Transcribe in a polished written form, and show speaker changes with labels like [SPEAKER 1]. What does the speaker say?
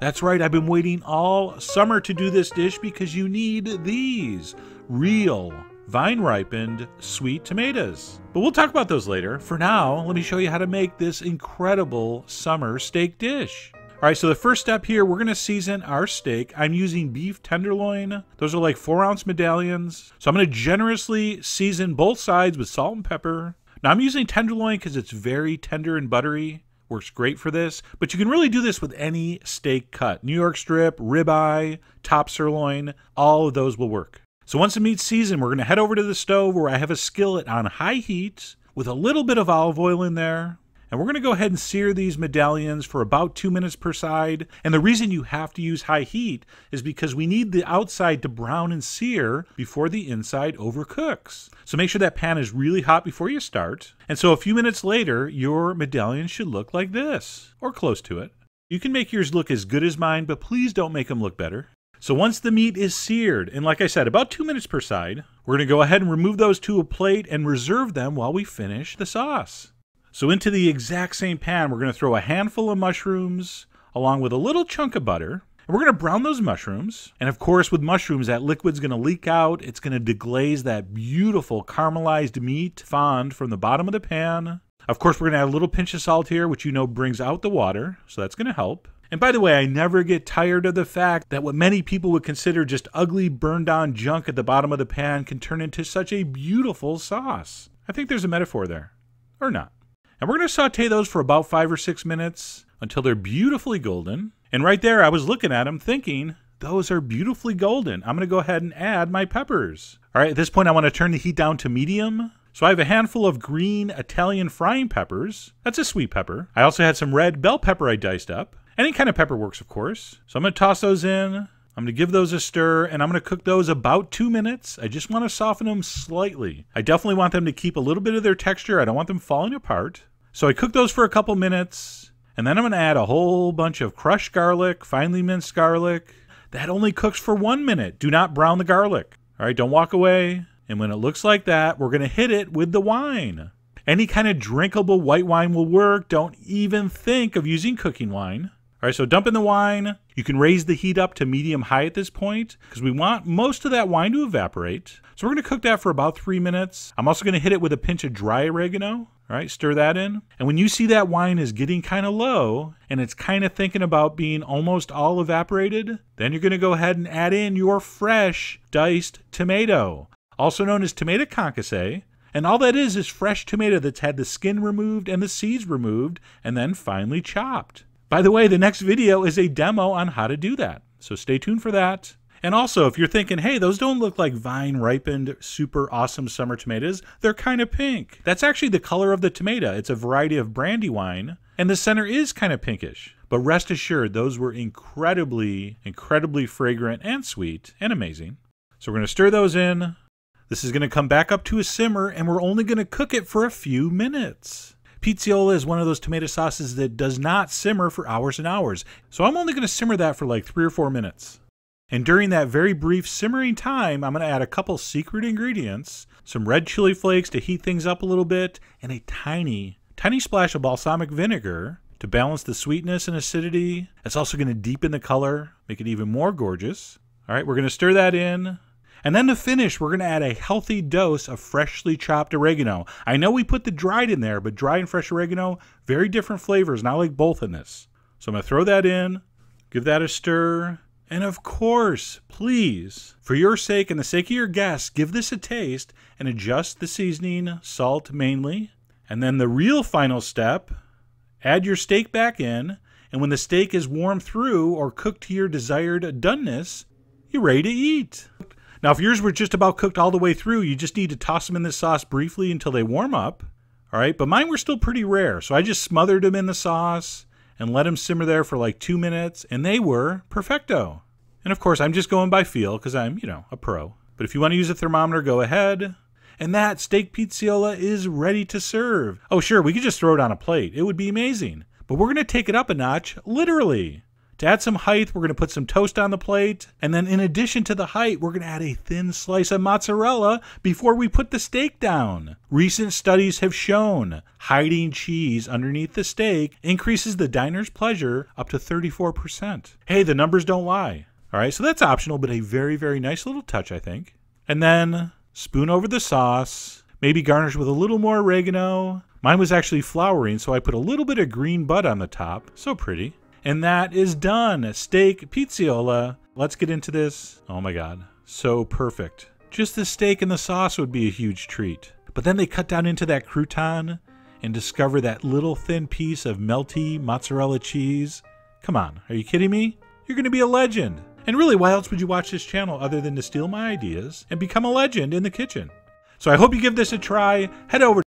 [SPEAKER 1] That's right, I've been waiting all summer to do this dish because you need these real vine-ripened sweet tomatoes. But we'll talk about those later. For now, let me show you how to make this incredible summer steak dish. All right, so the first step here, we're gonna season our steak. I'm using beef tenderloin. Those are like 4-ounce medallions. So I'm gonna generously season both sides with salt and pepper. Now I'm using tenderloin because it's very tender and buttery. Works great for this, but you can really do this with any steak cut. New York strip, ribeye, top sirloin, all of those will work. So once the meat's seasoned, we're gonna head over to the stove where I have a skillet on high heat with a little bit of olive oil in there. And we're gonna go ahead and sear these medallions for about 2 minutes per side. And the reason you have to use high heat is because we need the outside to brown and sear before the inside overcooks. So make sure that pan is really hot before you start. And so a few minutes later, your medallion should look like this, or close to it. You can make yours look as good as mine, but please don't make them look better. So once the meat is seared, and like I said, about 2 minutes per side, we're gonna go ahead and remove those to a plate and reserve them while we finish the sauce. So into the exact same pan, we're gonna throw a handful of mushrooms along with a little chunk of butter. And we're gonna brown those mushrooms. And of course, with mushrooms, that liquid's gonna leak out. It's gonna deglaze that beautiful caramelized meat fond from the bottom of the pan. Of course, we're gonna add a little pinch of salt here, which you know brings out the water. So that's gonna help. And by the way, I never get tired of the fact that what many people would consider just ugly burned on junk at the bottom of the pan can turn into such a beautiful sauce. I think there's a metaphor there. Or not. And we're going to saute those for about 5 or 6 minutes until they're beautifully golden. And right there, I was looking at them thinking, those are beautifully golden. I'm going to go ahead and add my peppers. All right, at this point, I want to turn the heat down to medium. So I have a handful of green Italian frying peppers. That's a sweet pepper. I also had some red bell pepper I diced up. Any kind of pepper works, of course. So I'm going to toss those in. I'm going to give those a stir, and I'm going to cook those about 2 minutes. I just want to soften them slightly. I definitely want them to keep a little bit of their texture. I don't want them falling apart. So I cook those for a couple minutes, and then I'm going to add a whole bunch of crushed garlic, finely minced garlic. That only cooks for 1 minute. Do not brown the garlic. All right, don't walk away. And when it looks like that, we're going to hit it with the wine. Any kind of drinkable white wine will work. Don't even think of using cooking wine. All right, so dump in the wine. You can raise the heat up to medium-high at this point because we want most of that wine to evaporate. So we're going to cook that for about 3 minutes. I'm also going to hit it with a pinch of dry oregano. All right, stir that in. And when you see that wine is getting kind of low and it's kind of thinking about being almost all evaporated, then you're going to go ahead and add in your fresh diced tomato, also known as tomato concasse. And all that is fresh tomato that's had the skin removed and the seeds removed and then finely chopped. By the way, the next video is a demo on how to do that. So stay tuned for that. And also, if you're thinking, hey, those don't look like vine-ripened, super awesome summer tomatoes, they're kind of pink. That's actually the color of the tomato. It's a variety of brandy wine, and the center is kind of pinkish. But rest assured, those were incredibly, incredibly fragrant and sweet and amazing. So we're going to stir those in. This is going to come back up to a simmer, and we're only going to cook it for a few minutes. Pizzaiola is one of those tomato sauces that does not simmer for hours and hours. So I'm only going to simmer that for like 3 or 4 minutes. And during that very brief simmering time, I'm going to add a couple secret ingredients, some red chili flakes to heat things up a little bit, and a tiny, tiny splash of balsamic vinegar to balance the sweetness and acidity. It's also going to deepen the color, make it even more gorgeous. All right, we're going to stir that in. And then to finish, we're going to add a healthy dose of freshly chopped oregano. I know we put the dried in there, but dried and fresh oregano, very different flavors, and I like both in this. So I'm going to throw that in, give that a stir, and of course, please, for your sake and the sake of your guests, give this a taste and adjust the seasoning, salt mainly. And then the real final step, add your steak back in, and when the steak is warmed through or cooked to your desired doneness, you're ready to eat. Now, if yours were just about cooked all the way through, you just need to toss them in the sauce briefly until they warm up. All right, but mine were still pretty rare, so I just smothered them in the sauce and let them simmer there for like 2 minutes, and they were perfecto. And of course, I'm just going by feel because I'm, a pro. But if you want to use a thermometer, go ahead. And that steak pizzaiola is ready to serve. Oh, sure, we could just throw it on a plate. It would be amazing. But we're going to take it up a notch, literally. To add some height, we're going to put some toast on the plate. And then in addition to the height, we're going to add a thin slice of mozzarella before we put the steak down. Recent studies have shown hiding cheese underneath the steak increases the diner's pleasure up to 34%. Hey, the numbers don't lie. All right, so that's optional, but a very, very nice little touch, I think. And then spoon over the sauce, maybe garnish with a little more oregano. Mine was actually flowering, so I put a little bit of green bud on the top. So pretty. And that is done. Steak Pizzaiola. Let's get into this. Oh my God, so perfect. Just the steak and the sauce would be a huge treat. But then they cut down into that crouton and discover that little thin piece of melty mozzarella cheese. Come on, are you kidding me? You're going to be a legend. And really, why else would you watch this channel other than to steal my ideas and become a legend in the kitchen? So I hope you give this a try. Head over